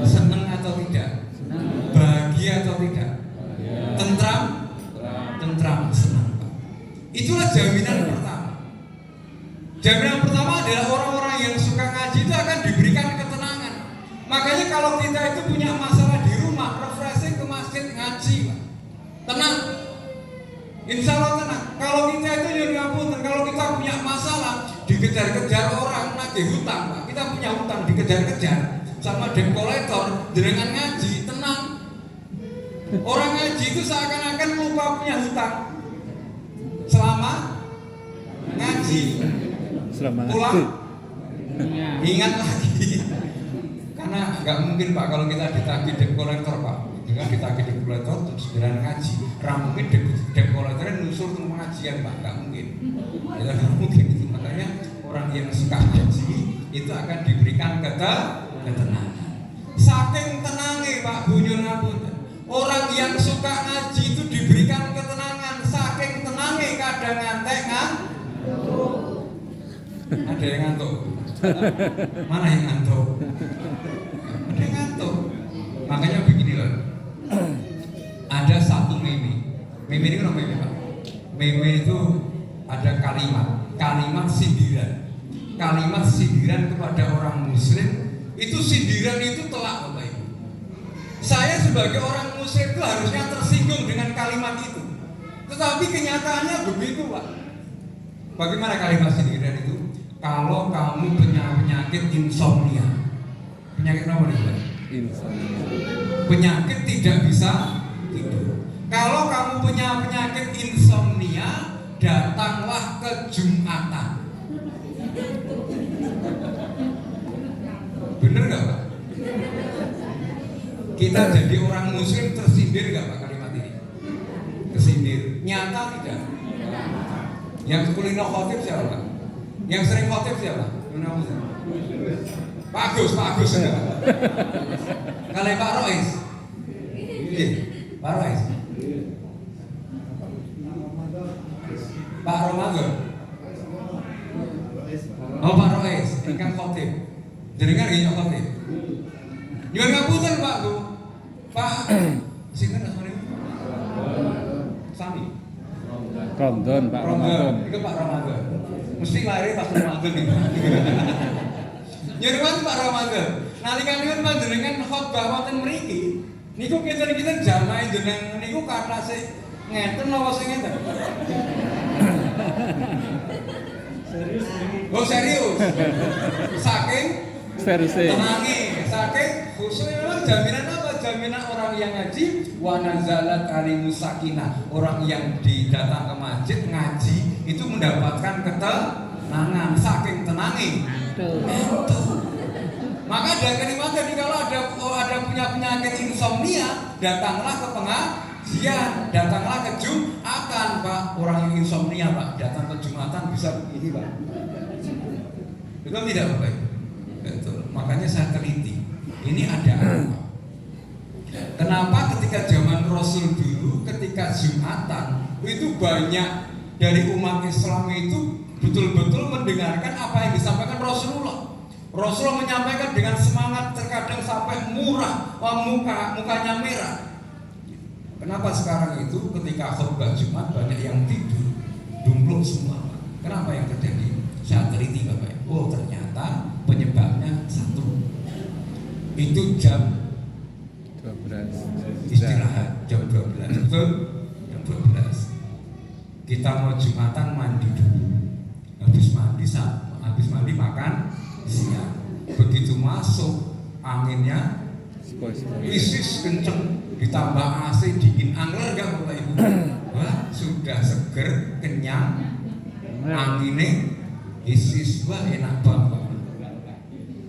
Seneng atau tidak? Bahagia atau tidak? Tentram, senang. Itulah jaminan pertama. Jaminan pertama adalah orang-orang yang suka ngaji itu akan diberikan ketenangan. Makanya kalau kita itu punya masalah di rumah, refreshing ke masjid ngaji, Pak. Tenang. Insya Allah tenang. Kalau kita itu nyuruh ngapunten, kalau kita punya masalah dikejar-kejar orang nagih hutang, Pak. Kita punya hutang dikejar-kejar sama debt collector, dengan ngaji tenang. Orang ngaji itu seakan-akan lupa punya hutang selama ngaji. Pulang ingat lagi. Karena nggak mungkin Pak kalau kita ditagih debt collector Pak. Dengan ditagih debt collector terus segera ngaji. Mungkin debt collectornya nusur ke pengajian Pak, nggak mungkin. Ya nggak mungkin itu. Makanya orang yang suka ngaji itu akan diberikan ketenangan. Saking tenangnya Pak Bunyun ngapunten. Orang yang suka ngaji itu diberikan ketenangan. Saking tenangnya kadang ngantek ada yang ngantuk. Mana yang ngantuk? Ada yang ngantuk. Makanya begini loh. Ada satu meme. Meme ini kan meme Pak. Meme itu ada kalimat sindiran. Kalimat sindiran kepada orang Muslim. Itu sindiran itu telak Bapak Ibu. Saya sebagai orang Muslim itu harusnya tersinggung dengan kalimat itu. Tetapi kenyataannya begitu Pak. Bagaimana kalimat sindiran itu? Kalau kamu punya penyakit insomnia, penyakit apa nih? Penyakit tidak bisa tidur. Kalau kamu punya penyakit insomnia, datanglah ke Jumatan. Bener nggak Pak? Kita jadi orang Muslim tersindir nggak Pak kalimat ini? Tersindir. Nyata tidak? Yang kulino khotib siapa Pak? Yang sering khotib siapa? Pak Agus enggak? Kalau Pak Rois? Iya, Pak Rois. Pak Ramadan. Oh Pak Rois, ingkang khotib. Jenengan nggih khotib. Nyuwun ngapunten Pak Bu. Pak sinten asmane? Sami. Ramadan, Pak Ramadan. Itu Pak Ramadan. Mesti lahir pas Ramadan iki. Nyuwun Pak Ramadan. Nalikanipun panjenengan khotbah wonten mriki, niku kinten-kinten jamaah jenengan niku kathah sik ngeten napa sing ngeten? Oh serius. Saking tenangi, saking khusus memang jaminan apa? Jaminan orang yang ngaji wa nazalat alimus sakinah. Orang yang datang ke masjid ngaji itu mendapatkan ketenangan, saking tenangi. Itu. Maka ada kalimat tadi kalau ada punya penyakit insomnia, datanglah ke pengajian, datanglah ke Jumatan Pak. Orang yang insomnia Pak, datang ke Jumatan bisa begini Pak. Betul tidak Bapak? Betul. Makanya saya teliti. Ini ada apa? Kenapa ketika zaman Rasul dulu, ketika Jumatan itu banyak dari umat Islam itu betul-betul mendengarkan apa yang disampaikan Rasulullah. Rasulullah menyampaikan dengan semangat, terkadang sampai mukanya merah. Kenapa sekarang itu ketika khutbah Jumat banyak yang tidur, dumpluk semua? Kenapa yang terjadi? Saya teliti Bapak. Oh ternyata penyebabnya satu. Itu jam 12 istirahat jam 12. Betul? Jam 12. Kita mau Jumatan mandi dulu. Habis mandi makan siang. Begitu masuk anginnya isis kenceng, ditambah AC dingin, angler gak Bapak Ibu? Wah sudah seger, kenyang, anginnya isis, wah enak banget.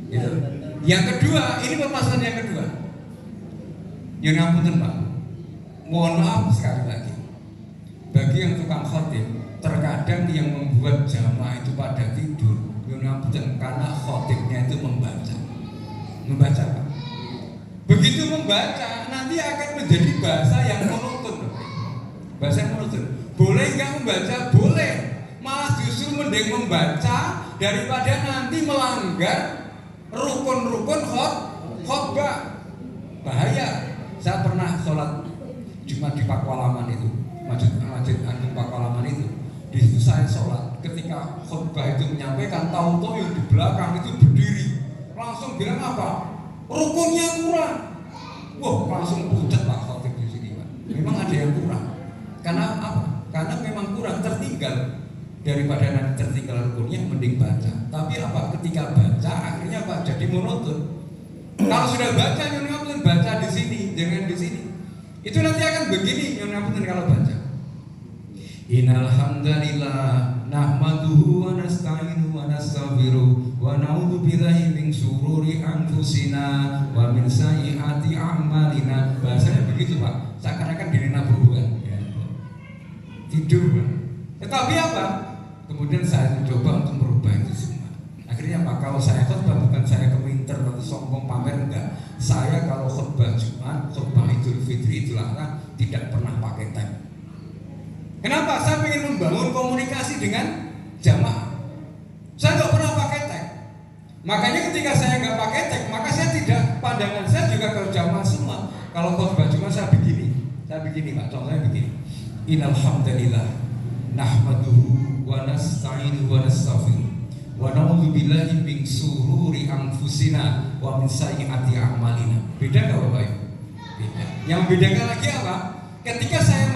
Gitu. Yang kedua, ini permasalahan yang kedua. Yang ngapunten Pak, mohon maaf sekali lagi. Bagi yang tukang khotib, terkadang yang membuat jamaah itu pada tidur. Karena khotibnya itu membaca Pak. Begitu membaca nanti akan menjadi bahasa yang monoton. Bahasa yang monoton. Boleh nggak membaca? Boleh. Malah justru mending membaca daripada nanti melanggar rukun-rukun khotbah. Bahaya. Saya pernah sholat Jumat di Pakualaman itu, Masjid Agung Pakualaman itu. Di situ saya sholat, ketika khutbah itu menyampaikan, tahu-tahu yang di belakang itu berdiri, langsung bilang apa? Rukunnya kurang. Wah, langsung pucat Pak khotib di sini Pak. Memang ada yang kurang. Karena apa? Karena memang kurang, tertinggal. Daripada nanti tertinggal rukunnya, mending baca. Tapi apa? Ketika baca, akhirnya apa? Jadi monoton. Kalau sudah baca, nyuwun baca di sini, jangan di sini. Itu nanti akan begini, nyuwun kalau baca. Innal hamdalillah nahmaduhu wa nasta'inuhu wa nastaghfiruh wa na'udzu billahi min syururi anfusina wa min sayyiati a'malina. Bahasanya begitu Pak. Seakan-akan diri nabuhan. Ya. Tidur Pak. Tetapi apa? Kemudian saya mencoba untuk merubah itu semua. Akhirnya Pak, kalau saya khutbah bukan saya keminter atau sombong pamer enggak. Saya kalau khutbah Jumat, khutbah Idul Fitri, Idul Adha tidak pernah pakai tag. Kenapa? Saya ingin membangun komunikasi dengan jamaah. Saya nggak pernah pakai tag. Makanya ketika saya nggak pakai tag, maka saya tidak, pandangan saya juga ke jamaah semua. Kalau khutbah Jumat saya begini Pak. Contohnya begini. Innal hamdalillah nahmaduhu wa nasta'inuhu wa nastaghfiruh wa na'udzu billahi min syururi anfusina wa min sayyiati a'malina. Beda nggak Bapak Ibu? Beda. Yang bedakan lagi apa? Ketika saya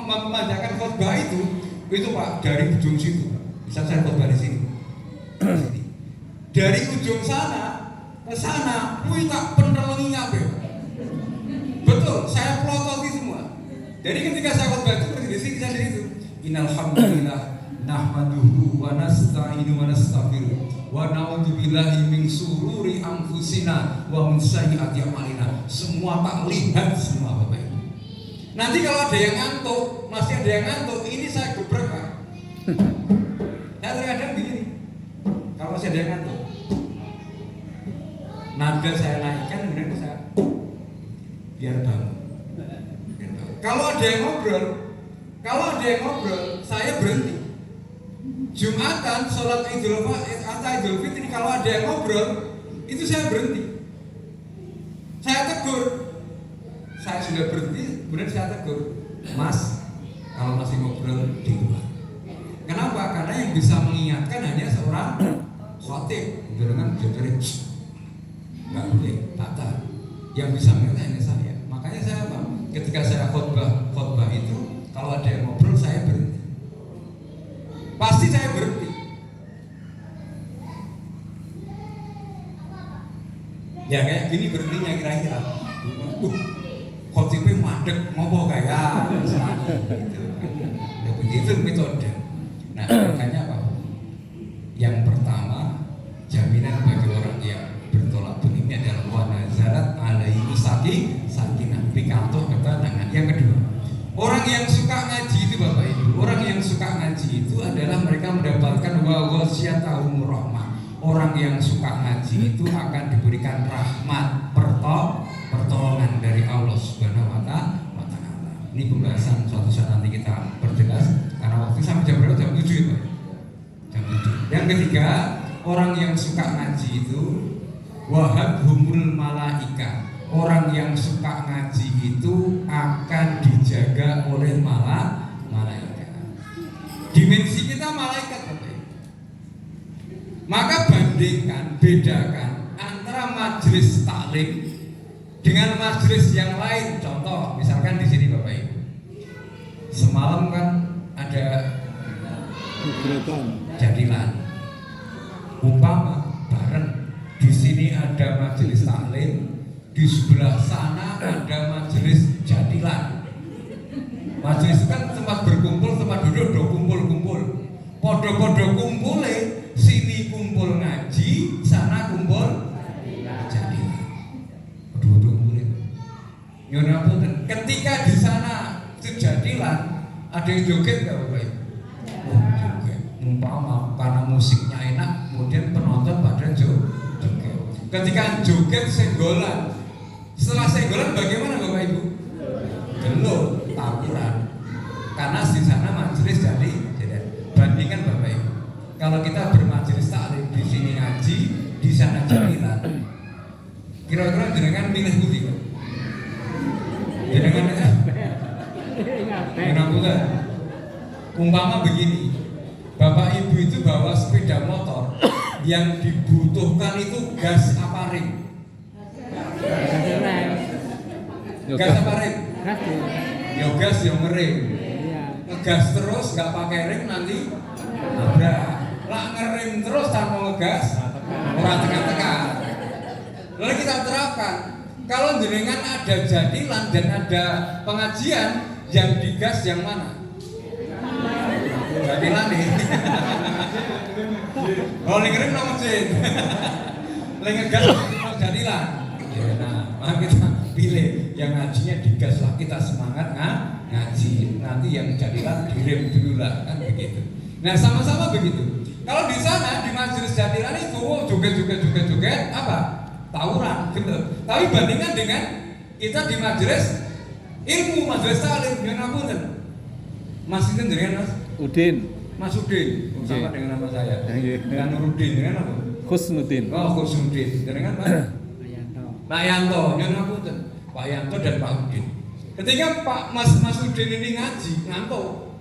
memanjakan khutbah itu Pak, dari ujung situ Misal saya khotbah di sini. Dari ujung sana ke sana, kuwi tak penelengi kabeh. Betul, saya pelototi semua. Jadi ketika saya khotbah itu di sini saya itu, innal hamdalillah nahmaduhu wa nasta'inu wa nastaghfiruh wa na'udzu billahi min sururi anfusina wa min sayyiati a'malina. Semua tak lihat semua Bapak Ibu. Nanti kalau ada yang ngantuk, masih ada yang ngantuk, ini saya gebrek Pak. Saya terkadang begini, kalau masih ada yang ngantuk, nada saya naikkan, kemudian saya biar bangun. Kalau ada yang ngobrol, saya berhenti. Jumatan, sholat Idul Fitri, kalau ada yang ngobrol, itu saya berhenti. Saya tegur. Saya sudah berhenti, kemudian saya tegur, Mas, kalau masih ngobrol di luar. Kenapa? Karena yang bisa mengingatkan hanya seorang khotib. Dengan jadi nggak boleh batal. Yang bisa mengingatkan hanya saya. Makanya saya apa? Ketika saya khotbah itu, kalau ada yang ngobrol saya berhenti. Pasti saya berhenti. Ya kayak gini berhentinya kira-kira. Khotibnya madeg ngopo kayak gitu. Ya begitu metode. Nah, makanya apa? Yang pertama, jaminan bagi orang yang bertolak ini adalah wa nazarat alaihi sakinah, pikantuk ketenangan. Yang kedua, orang yang suka ngaji itu Bapak Ibu, orang yang suka ngaji itu adalah mereka mendapatkan wa ghasyiyatahum rahmah. Orang yang suka ngaji itu akan diberikan rahmat, pertolongan dari Allah Subhanahu wa Ta'ala. Ini pembahasan suatu saat nanti kita perjelas karena waktu sampai jam berapa? Jam 7 ya Pak? Jam 7. Yang ketiga, orang yang suka ngaji itu wahabhumul malaika. Orang yang suka ngaji itu akan dijaga oleh malaikat. Dimensi kita malaikat Bapak. Maka bedakan antara majelis taklim dengan majelis yang lain. Contoh, misalkan di sini Bapak Ibu, semalam kan ada jadilan. Umpama bareng di sini ada majelis taklim, di sebelah sana ada majelis jadilan. Majelis itu kan tempat berkumpul, tempat duduk, kumpul-kumpul. Podo-podo kumpule, sini kumpul ngaji, sana kumpul jadilan. Podo-podo kumpul itu. Nyonapunten, ketika di sana itu jadilan, ada yang joget nggak Bapak Ibu? Oh, joget. Umpama karena musiknya enak, kemudian penonton pada joget. Ketika joget senggolan, setelah senggolan bagaimana Bapak Ibu? Gelut, taburan. Karena di sana majelis jadi bandingkan Bapak Ibu. Kalau kita bermajelis taklim di sini ngaji, di sana jadilan. Kira-kira jenengan milih pundi Pak? Jenengan menanggulan. Umpama begini, Bapak Ibu itu bawa sepeda motor, yang dibutuhkan itu gas apa ring? Gas apa ring? Ya gas yang ngerem. Ngegas terus nggak pakai ring nanti nabrak. Lah ngerem terus tanpa ngegas, orang tekan-tekan. Lalu kita terapkan, kalau jenengan ada jadilan dan ada pengajian, yang digas yang mana? Jadilan nih. Oh ngerem nomor jin. Ngegas jadilan. Ya, nah kita pilih yang ngajinya digas lah, kita semangat ngaji. Nanti yang jadilan direm dulu lah, kan begitu. Nah sama-sama begitu. Kalau di sana di majelis jadilan itu joget apa? Tawuran, gitu. Tapi bandingkan dengan kita di majelis ilmu, majelis taklim, yang ngapunten. Mas itu dengan Mas Udin. Mas Udin, sama dengan nama saya. Dengan Nurudin, dengan apa? Khusnudin. Oh Khusnudin, dengan Mas Pak Yanto, yang ngapunten. Pak Yanto dan Pak Udin. Ketika Mas Udin ini ngaji, ngantuk.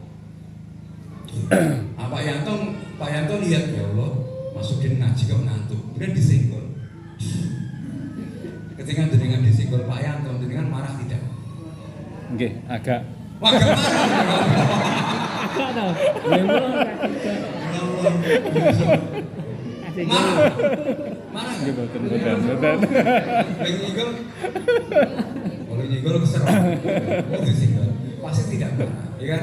Pak Yanto lihat, ya Allah, Mas Udin ngaji kok ngantuk. Kemudian disenggol. Ketika dengan disenggol Pak Yanto, dengan marah tidak? Oke, agak. Wah, agak marah. Agak tau. Mana? Nggih boten boten. Nyigol. Kalau nyigol keserang. Itu sih kan. Pasti tidak marah, ya kan?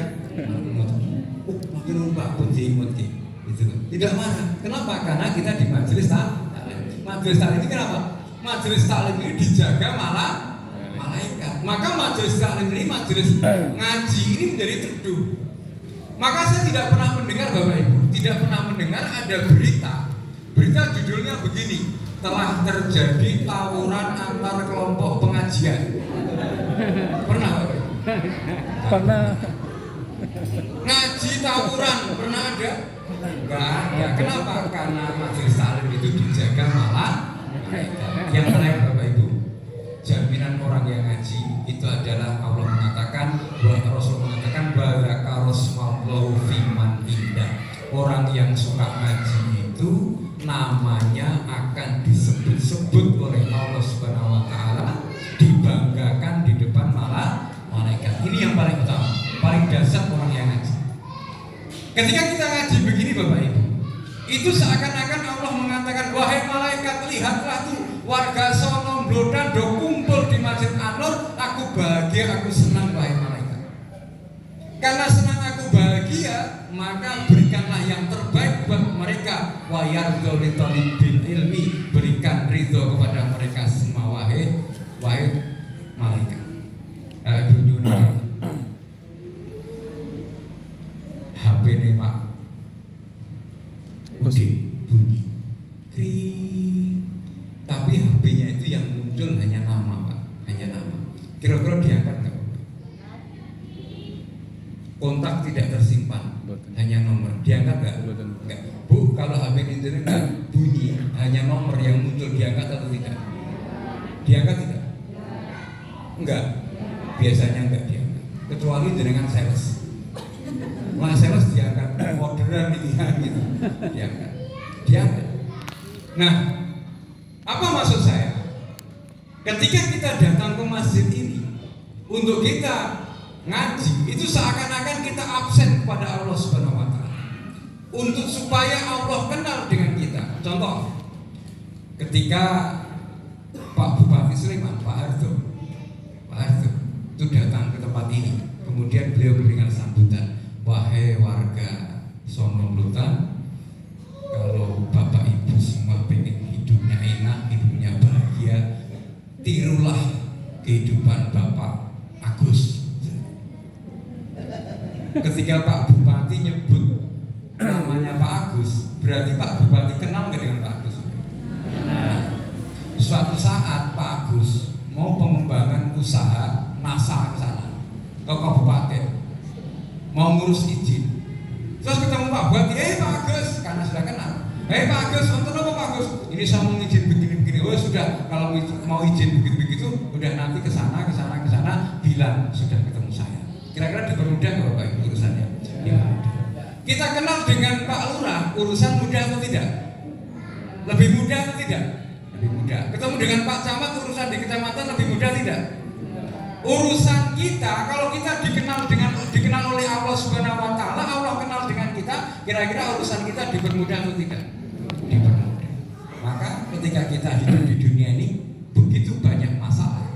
Makin numpak pun diimut gitu. Tidak marah. Kenapa? Karena kita di majelis taklim. Majelis taklim ini kenapa? Majelis taklim ini dijaga malah malaikat. Maka majelis taklim ini, majelis ngaji ini menjadi teduh. Maka saya tidak pernah mendengar Bapak Ibu, tidak pernah mendengar ada berita judulnya begini, telah terjadi tawuran antar kelompok pengajian. Pernah Bapak Ibu? Pernah. Ngaji tawuran pernah ada? Enggak ada. Kenapa? Karena majelis taklim itu dijaga malah malaikat. Yang terakhir Bapak Ibu, jaminan orang yang ngaji itu adalah Allah mengatakan, Rasul mengatakan barakallahu fiman indah. Orang yang suka ngaji itu namanya akan disebut-sebut oleh Allah Subhanahu wa taala, dibanggakan di depan malah malaikat. Ini yang paling utama, paling dasar orang yang ngaji. Ketika kita ngaji begini Bapak Ibu, itu seakan-akan Allah mengatakan, wahai malaikat, lihatlah tuh warga sono mblodan do kumpul di Masjid An-Nur, aku bahagia, aku senang wahai malaikat. Karena senang aku bahagia, maka berikanlah yang terbaik buat mereka. Wa yardhu li talibil ilmi, berikan ridho kepada mereka semua wahai malaikat. Dunia HP ini Pak bunyi tapi HP-nya itu yang muncul hanya nama Pak, hanya nama. Kira-kira diangkat nggak? Kontak tidak tersimpan, hanya nomor. Diangkat nggak? Enggak. Bu, kalau HP itu enggak bunyi, hanya nomor yang muncul, diangkat atau tidak? Diangkat tidak? Enggak. Biasanya enggak diangkat. Kecuali dengan sales. Wah, sales diangkat, orderan gitu. Diangkat. Nah, apa maksud saya? Ketika kita datang ke masjid ini untuk kita ngaji, itu seakan-akan kita absen kepada Allah Subhanahu wa taala. Untuk supaya Allah kenal dengan kita. Contoh, ketika Pak Bupati Sleman, Pak Harto itu datang ke tempat ini, kemudian beliau memberikan sambutan, wahai warga Sono Lutan, kalau Bapak Ibu semua pengen hidupnya enak, hidupnya bahagia, tirulah kehidupan Bapak Agus. Ketika Pak Bupati nyebut namanya Pak Agus, berarti Pak Bupati kenal nggak dengan Pak Agus? Nah, suatu saat Pak Agus mau pengembangan usaha NASA ke sana, ke kabupaten, mau ngurus izin. Terus ketemu Pak Bupati, Pak Agus, karena sudah kenal. Pak Agus, untuk apa Pak Agus? Ini saya mau izin begini-begini. Oh sudah, kalau mau izin begitu-begitu, udah nanti ke sana, bilang sudah ketemu saya. Kira-kira dipermudah nggak Bapak Ibu urusannya? Ya. Kita kenal dengan Pak Lurah, urusan mudah atau tidak? Lebih mudah atau tidak? Lebih mudah. Ketemu dengan Pak Camat, urusan di kecamatan lebih mudah tidak? Urusan kita, kalau kita dikenal oleh Allah Subhanahu wa taala, Allah kenal dengan kita, kira-kira urusan kita dipermudah atau tidak? Dipermudah. Maka ketika kita hidup di dunia ini begitu banyak masalah.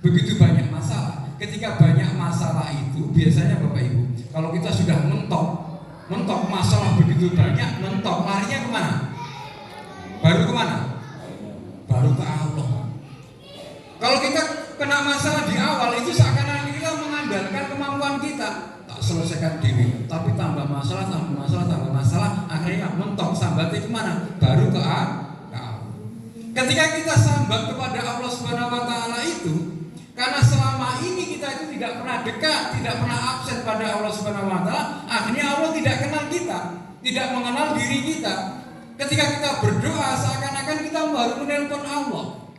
Ketika banyak masalah itu biasanya Bapak Ibu, kalau kita sudah mentok masalah begitu banyak, larinya kemana? Baru kemana? Baru ke Allah. Kalau kita kena masalah di awal itu seakan-akan kita mengandalkan kemampuan kita, tak selesaikan diri, tapi tambah masalah, akhirnya mentok, sambatnya kemana? Baru ke Allah. Ketika kita sambat kepada Allah Subhanahu wa taala itu, karena selama ini kita itu tidak pernah dekat, tidak pernah absen pada Allah Subhanahu wa taala, akhirnya Allah tidak kenal kita, tidak mengenal diri kita. Ketika kita berdoa seakan-akan kita baru menelpon Allah.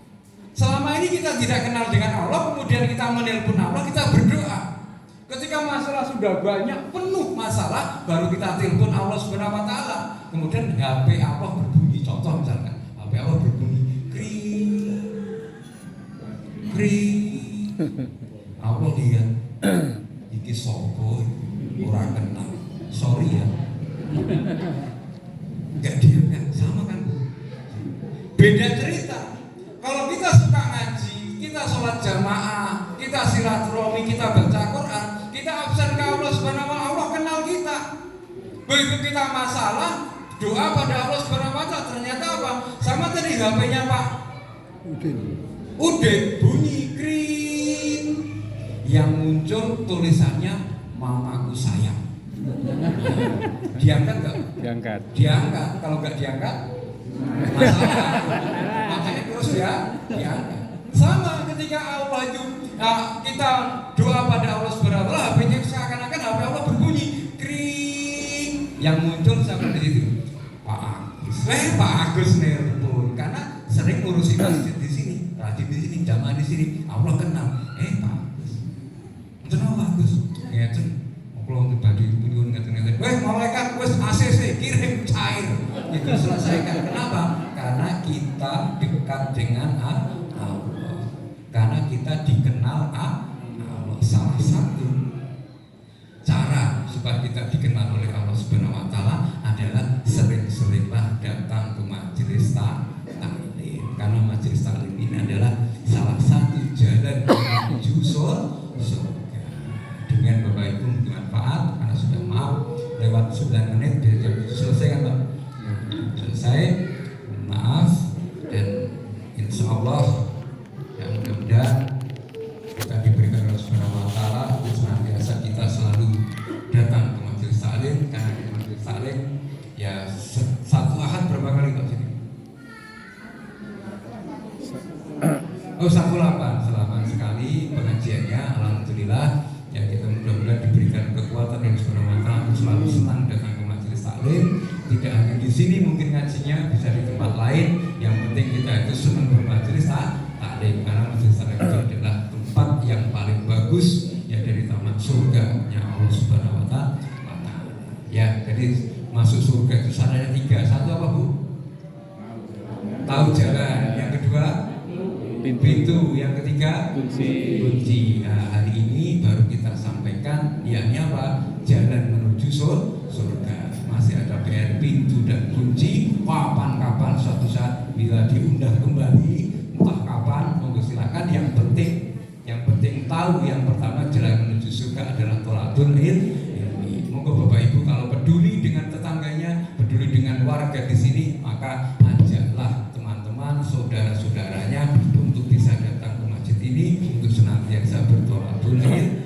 Selama ini kita tidak kenal dengan Allah, kemudian kita menelpon Allah, kita berdoa. Ketika masalah sudah banyak, penuh masalah, baru kita telepon Allah Subhanahu wa taala. Kemudian HP Allah berbunyi, contoh misalkan, HP Allah berbunyi, kring. Allah lihat, iki sopo, ora kenal. Sorry ya. Beda cerita. Kalau kita suka ngaji, kita sholat jamaah, kita silaturahmi, kita baca Quran, kita absen ke Allah Subhanahu wa Ta'ala, Allah kenal kita. Begitu kita masalah, doa pada Allah Subhanahu wa Ta'ala, ternyata apa? Sama tadi HP-nya Pak Udin bunyi kring, yang muncul tulisannya mamaku sayang. Diangkat nggak? Diangkat. Diangkat. Kalau nggak diangkat masalah. Makanya terus diangkat. Sama ketika Allah itu kita doa pada Allah Subhanahu wa Ta'ala, HP-nya seakan-akan HP Allah berbunyi kring, yang muncul sama di situ Pak Agus. Pak Agus nelpon karena sering ngurusi masjid di sini, rajin di sini, jamaah di sini. Allah kenal. Pak Agus. Kenapa Pak Agus? Ya kalau untuk bagi pun ngeten-ngeten. Malaikat wes ACC kirim cair. Itu selesaikan. Kenapa? Karena kita dekat dengan Allah. Karena kita dikenal Allah. Salah satu cara supaya kita dikenal oleh Allah Subhanahu wa Ta'ala adalah sering-seringlah datang ke majelis taklim. Karena majelis taklim ini adalah salah satu jalan menuju surga. Dengan Bapak Ibu bermanfaat karena sudah maaf lewat 9 menit selesai kan Pak? Selesai, maaf, dan insya Allah yang mudah-mudahan kita diberikan oleh Subhanahu wa Ta'ala untuk senantiasa kita selalu datang ke majelis taklim, karena di majelis taklim ya satu ahad berapa kali Pak sini? Oh 18 sekali pengajiannya, alhamdulillah. Ya kita mudah-mudahan diberikan kekuatan dari Subhanahu wa Ta'ala untuk selalu senang datang ke majelis taklim. Tidak hanya di sini mungkin ngajinya, bisa di tempat lain. Yang penting kita itu senang bermajelis taklim, karena majelis taklim itu adalah tempat yang paling bagus ya dari taman surga-nya Allah Subhanahu wa Ta'ala. Ya, jadi masuk surga itu syaratnya 3. Satu apa Bu? Tahu jalan. Yang kedua pintu. Yang ketiga kunci. Nah, hari ini baru kita sampaikan yakni apa? Jalan menuju surga. Masih ada PR pintu dan kunci. Kapan-kapan suatu saat bila diundah kembali, entah kapan, monggo silakan. Yang penting tahu yang pertama jalan menuju surga adalah tholaqul ilmi. Monggo Bapak Ibu kalau peduli dengan tetangganya, peduli dengan warga di sini, maka ajaklah teman-teman, saudara-saudaranya untuk bisa datang ke masjid ini untuk senantiasa bertholaqul ilmi.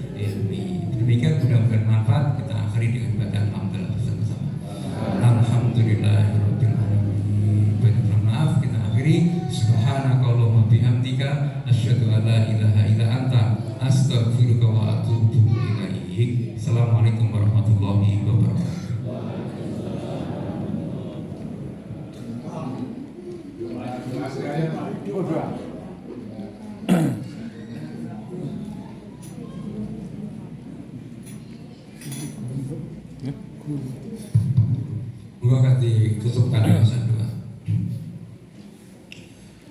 Demikian mudah-mudahan manfaat. Kita akhiri dengan bacaan alhamdulillah bersama-sama. Alhamdulillahirabbil alamin. Maaf kita akhiri. Subhanakallahumma bihamdika asyhadu an la ilaha illa anta astaghfiruka wa atubu ilaik. Assalamualaikum warahmatullahi wabarakatuh. Gua kati tutupkan doa doa.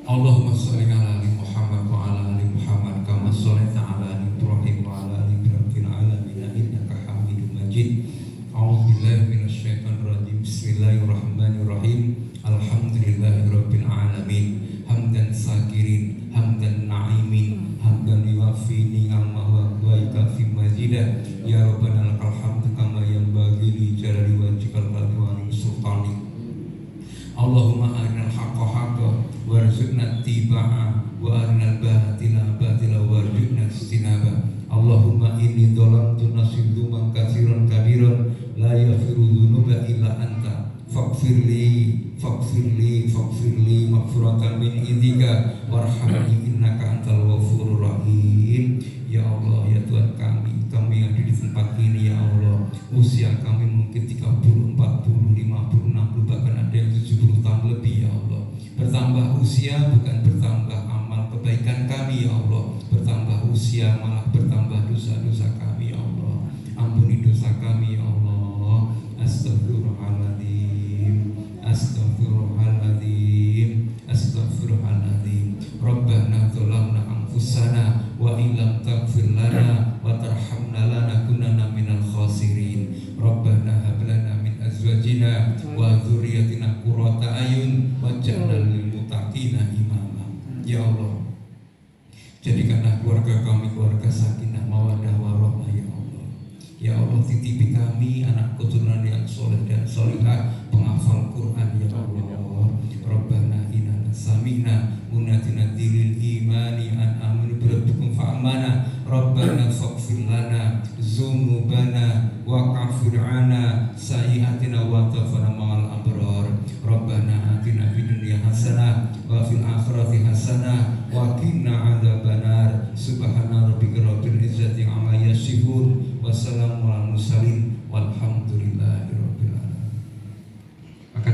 Allahumma sholli ala ali Muhammad wa ala ali Muhammad kama shallaita ala ali Ibrahim wa ala ali Ibrahim fil alamin innaka Hamidum Majid. A'udzu billahi minasyaitonir rajim. Bismillahirrahmanirrahim. Alhamdulillahirabbil alamin. Hamdan sakirin, hamdan na'imin, hamdan yuwafi ni'amahu wa yukafi mazidah. Ya Rabbana lakal hamdu kama yanbaghi li jalali wajhikal qadri sultani. Allahumma arinal haqqa haqqan warzuqna ittiba'a wa arinal batila batila warzuqna ijtinaba. Allahumma inni dhalamtu nafsi dzulman katsiran kabiran la yaghfiru dzunuba illa anta faghfirli maghfiratan min indika warhamni innaka antal ghafurur rahim. Ya Allah, ya Tuhan kami yang ada di tempat ini, ya Allah, usia kami mungkin 30, 40, 50, 60, bahkan ada yang 70 tahun lebih, ya Allah. Bertambah usia bukan bertambah amal kebaikan kami, ya Allah. Bertambah usia malah bertambah dosa-dosa kami, ya Allah. Ampuni dosa kami, ya Allah. Astagfirullahaladzim. Rabbana dzalamna anfusana wa illam taghfir lana wa tarhamna lanakunanna minal khasirin. Rabbana hab lana min azwajina wa dzurriyyatina qurrata ayun waj'alna lil muttaqina imama. Ya Allah, jadikanlah keluarga kami keluarga sakinah mawaddah warahmah ya Allah. Ya Allah, titipi kami anak keturunan yang soleh dan solihah, penghafal Quran ya Allah. Rabbana inna sami'na munatina dilil imani an aminu birabbikum fa'amana. Rabbana faghfir lana dzunubana wa kafir anna sayyi'atina wa tawaffana ma'al abrar. Rabbana atina fid dunya hasanah wa fil akhirati hasanah wa qina adzabannar. Subhana rabbika rabbil izzati amma yasifun wa salamun alal mursalin walhamdulillahi rabbil alamin.